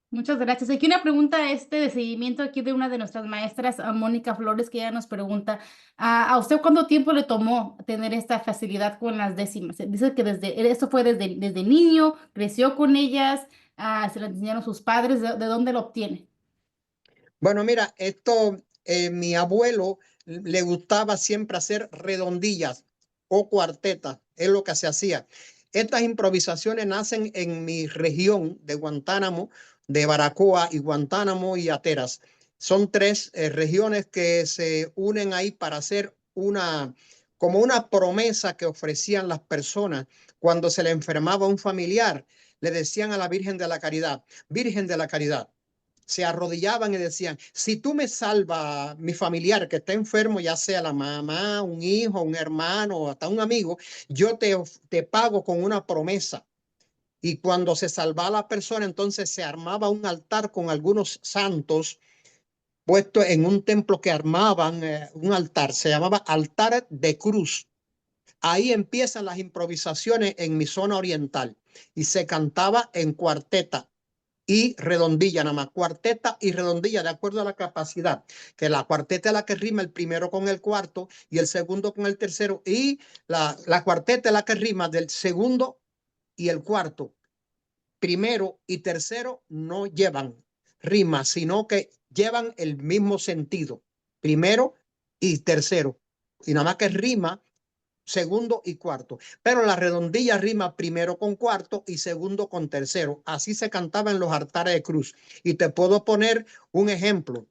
Muchas gracias. Aquí una pregunta de seguimiento aquí de una de nuestras maestras, a Mónica Flores, que ella nos pregunta, ¿a usted cuánto tiempo le tomó tener esta facilidad con las décimas? Dice que esto fue desde niño, creció con ellas, se le enseñaron sus padres, ¿de dónde lo obtiene? Bueno, mira, esto, mi abuelo le gustaba siempre hacer redondillas o cuartetas, es lo que se hacía. Estas improvisaciones nacen en mi región de Guantánamo, de Baracoa y Guantánamo y Ateras. Son tres regiones que se unen ahí para hacer como una promesa que ofrecían las personas cuando se le enfermaba un familiar. Le decían a la Virgen de la Caridad, Virgen de la Caridad, se arrodillaban y decían, si tú me salvas mi familiar que está enfermo, ya sea la mamá, un hijo, un hermano o hasta un amigo, yo te pago con una promesa. Y cuando se salvaba la persona, entonces se armaba un altar con algunos santos puesto en un templo que armaban un altar, se llamaba altar de cruz. Ahí empiezan las improvisaciones en mi zona oriental y se cantaba en cuarteta y redondilla, nada más, cuarteta y redondilla, de acuerdo a la capacidad, que la cuarteta es la que rima el primero con el cuarto y el segundo con el tercero, y la cuarteta es la que rima del segundo y el cuarto. Primero y tercero no llevan rima, sino que llevan el mismo sentido, primero y tercero, y nada más que rima segundo y cuarto. Pero la redondilla rima primero con cuarto y segundo con tercero. Así se cantaba en los altares de cruz. Y te puedo poner un ejemplo.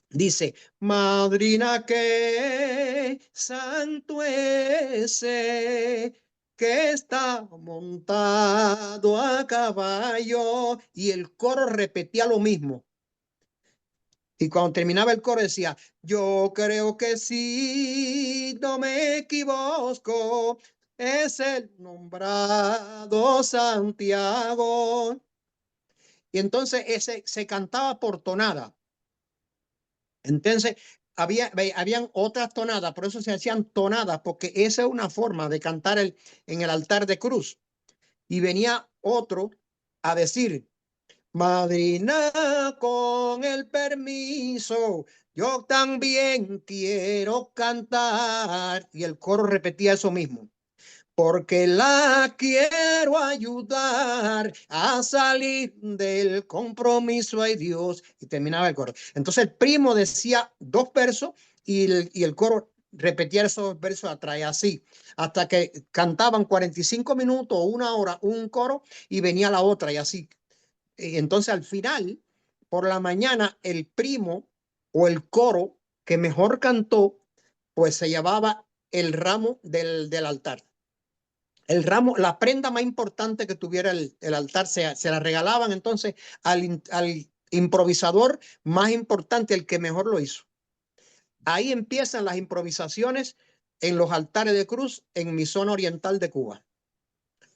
Dice, madrina que santo ese que está montado a caballo. Y el coro repetía lo mismo. Y cuando terminaba el coro decía, yo creo que sí, no me equivoco, es el nombrado Santiago. Y entonces ese se cantaba por tonada. Entonces habían otras tonadas, por eso se hacían tonadas, porque esa es una forma de cantar en el altar de cruz. Y venía otro a decir, madrina, con el permiso, yo también quiero cantar. Y el coro repetía eso mismo. porque la quiero ayudar a salir del compromiso, ay Dios, y terminaba el coro. Entonces el primo decía 2 versos y el coro repetía esos versos atrás, así, hasta que cantaban 45 minutos o 1 hora un coro y venía la otra y así. Y entonces al final, por la mañana, el primo o el coro que mejor cantó, pues se llevaba el ramo del altar. El ramo, la prenda más importante que tuviera el altar, se la regalaban entonces al improvisador más importante, el que mejor lo hizo. Ahí empiezan las improvisaciones en los altares de cruz en mi zona oriental de Cuba.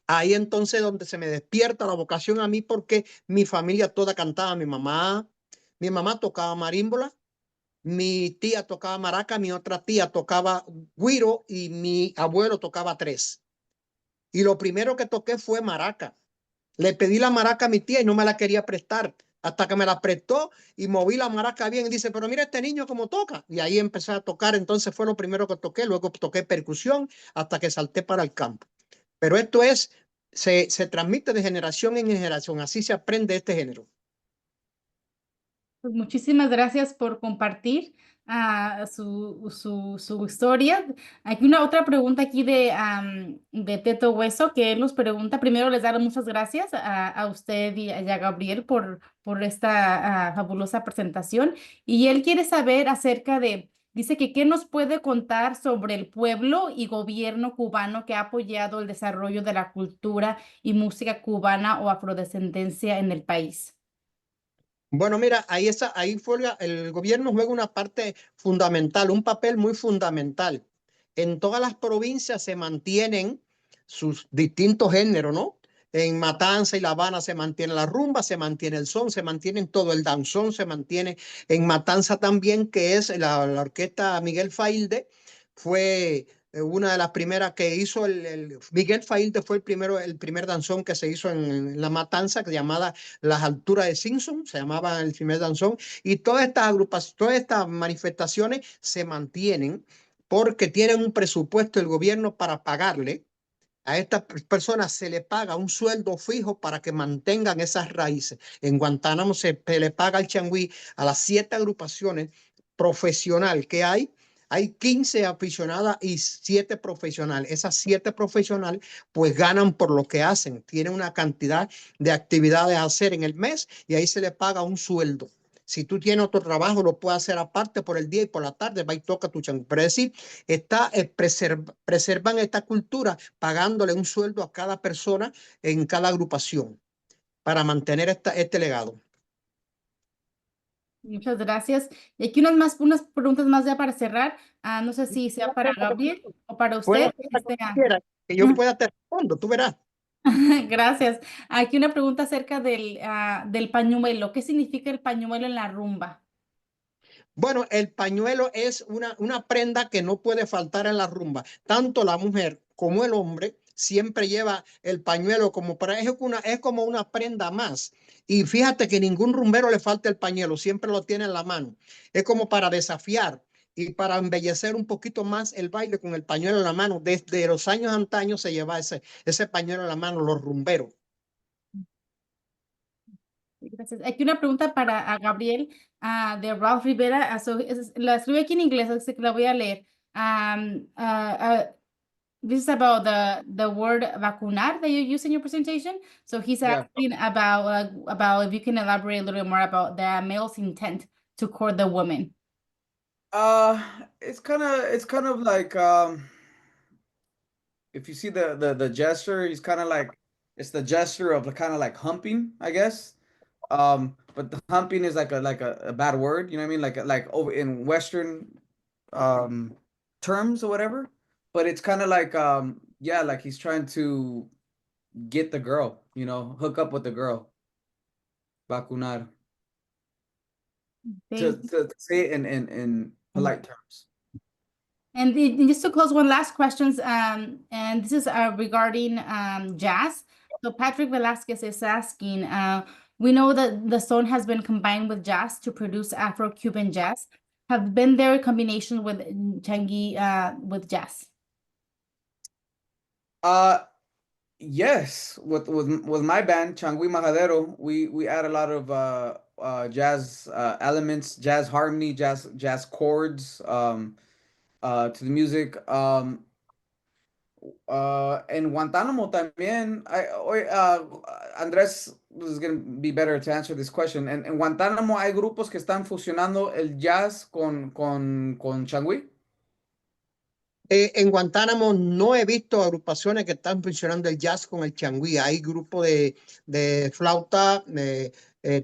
Ahí entonces donde se me despierta la vocación a mí, porque mi familia toda cantaba. Mi mamá tocaba marímbola, mi tía tocaba maraca, mi otra tía tocaba güiro y mi abuelo tocaba 3. Y lo primero que toqué fue maraca. Le pedí la maraca a mi tía y no me la quería prestar. Hasta que me la prestó y moví la maraca bien. Y dice, pero mira este niño cómo toca. Y ahí empecé a tocar. Entonces fue lo primero que toqué. Luego toqué percusión hasta que salté para el campo. Pero esto se transmite de generación en generación. Así se aprende este género. Pues muchísimas gracias por compartir su historia. Hay una otra pregunta aquí de Teto Hueso, que él nos pregunta. Primero les dar muchas gracias a usted y a Gabriel por esta fabulosa presentación. Y él quiere saber acerca dice que qué nos puede contar sobre el pueblo y gobierno cubano que ha apoyado el desarrollo de la cultura y música cubana o afrodescendencia en el país. Bueno, mira, ahí fue el gobierno juega una parte fundamental, un papel muy fundamental. En todas las provincias se mantienen sus distintos géneros, ¿no? En Matanza y La Habana se mantiene la rumba, se mantiene el son, se mantiene todo el danzón, se mantiene en Matanza también, que es la orquesta Miguel Failde, fue una de las primeras que hizo Miguel Failde fue el primer danzón que se hizo en La Matanza, que se llamaba Las Alturas de Simpson, se llamaba el primer danzón, y todas estas agrupaciones, todas estas manifestaciones se mantienen porque tienen un presupuesto del gobierno para pagarle. A estas personas se le paga un sueldo fijo para que mantengan esas raíces. En Guantánamo se le paga al changüí a las 7 agrupaciones profesionales que hay. Hay 15 aficionadas y 7 profesionales. Esas 7 profesionales pues ganan por lo que hacen. Tienen una cantidad de actividades a hacer en el mes y ahí se le paga un sueldo. Si tú tienes otro trabajo, lo puedes hacer aparte por el día y por la tarde, va y toca tu changüí. Pero es decir, preservan esta cultura pagándole un sueldo a cada persona en cada agrupación para mantener este legado. Muchas gracias. Y aquí unas preguntas más ya para cerrar. No sé si sea para Gabriel o para Puede usted. ser la que quiera, que yo pueda te respondo, tú verás. Gracias. Aquí una pregunta acerca del pañuelo. ¿Qué significa el pañuelo en la rumba? Bueno, el pañuelo es una prenda que no puede faltar en la rumba. Tanto la mujer como el hombre siempre lleva el pañuelo es como una prenda más. Y fíjate que ningún rumbero le falta el pañuelo, siempre lo tiene en la mano. Es como para desafiar y para embellecer un poquito más el baile con el pañuelo en la mano. Desde los años antaños se lleva ese pañuelo en la mano, los rumberos. Gracias. Aquí una pregunta para Gabriel de Ralph Rivera. La escribo aquí en inglés, así que la voy a leer. This is about the word vacunar that you use in your presentation. So he's Yeah. asking about if you can elaborate a little bit more about the male's intent to court the woman. It's kind of like if you see the gesture, he's kind of like it's the gesture of kind of like humping, I guess. But the humping is like a bad word, you know what I mean? Like over in Western terms or whatever. But it's kind of like yeah, like he's trying to get the girl, you know, hook up with the girl. Vacunar. To say it in polite terms. And just to close, one last questions, and this is regarding jazz. So Patrick Velasquez is asking, we know that the son has been combined with jazz to produce Afro-Cuban jazz. Have been there a combination with changüí with jazz? Uh, yes, with my band, Changüí Majadero, we add a lot of jazz elements, jazz harmony, jazz chords to the music. En Guantánamo también, Andrés is going to be better to answer this question. En Guantánamo hay grupos que están fusionando el jazz con changüí. En Guantánamo no he visto agrupaciones que están funcionando el jazz con el changüí. Hay grupos de flauta,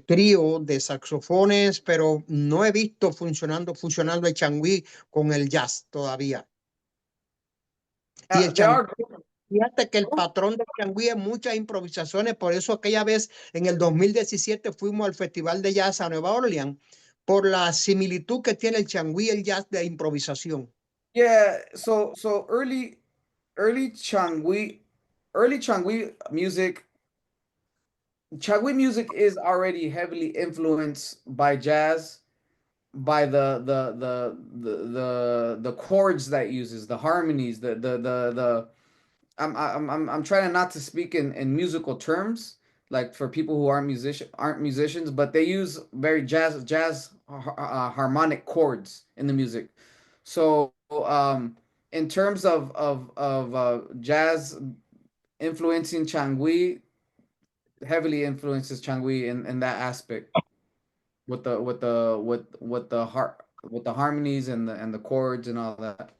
trío, de saxofones, pero no he visto fusionando el changüí con el jazz todavía. Y el There changüí, are fíjate que el patrón del changüí es muchas improvisaciones, por eso aquella vez en el 2017 fuimos al Festival de Jazz a Nueva Orleans, por la similitud que tiene el changüí y el jazz de improvisación. Yeah, so early changüí music. Changüí music is already heavily influenced by jazz, by the chords that it uses, the harmonies, the I'm trying not to speak in musical terms, like for people who aren't musicians, but they use very jazz harmonic chords in the music. So in terms of jazz influencing changüí, heavily influences changüí in that aspect with the harmonies and the chords and all that.